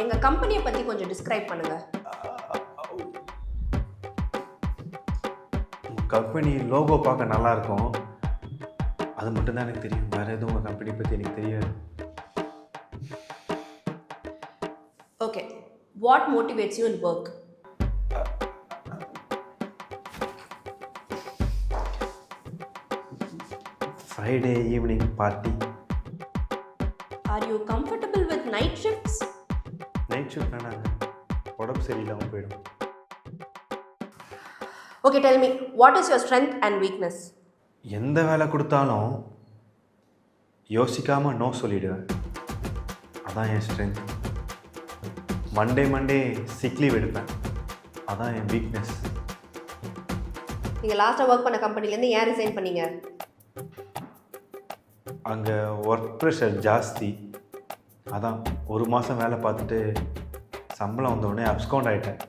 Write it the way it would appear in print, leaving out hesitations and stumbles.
எங்கள் கம்பெனியை பற்றி கொஞ்சம் டிஸ்கிரைப் பண்ணுங்கள். கம்பெனி லோகோ பார்க்க நல்லாயிருக்கும், அது மட்டும்தான் எனக்கு தெரியும். வேறு எதுவும் உங்கள் கம்பெனி பற்றி எனக்கு தெரியாது. Okay, what motivates you in work? Friday evening party. Are you comfortable with night shifts? Night shift வேணாங்க, உடம்பு சரியில்லாமல் போயிடும். Okay, tell me, what is your strength and weakness? எந்த வேலை கொடுத்தாலும் யோசிக்காமல் நோ சொல்லிவிடுவேன், அதான் என் ஸ்ட்ரென்த். மண்டே சிக் லீவ் எடுப்பேன், அதான் என் வீக்னஸ். நீங்கள் லாஸ்ட்டாக ஒர்க் பண்ண கம்பெனிலேருந்து ஏன் ரிசைன் பண்ணீங்க? அங்கே ஒர்க் ப்ரெஷர் ஜாஸ்தி, அதான் ஒரு மாதம் வேலை பார்த்துட்டு சம்பளம் வந்தோடனே அப்ஸ்கவுண்ட் ஆகிட்டேன்.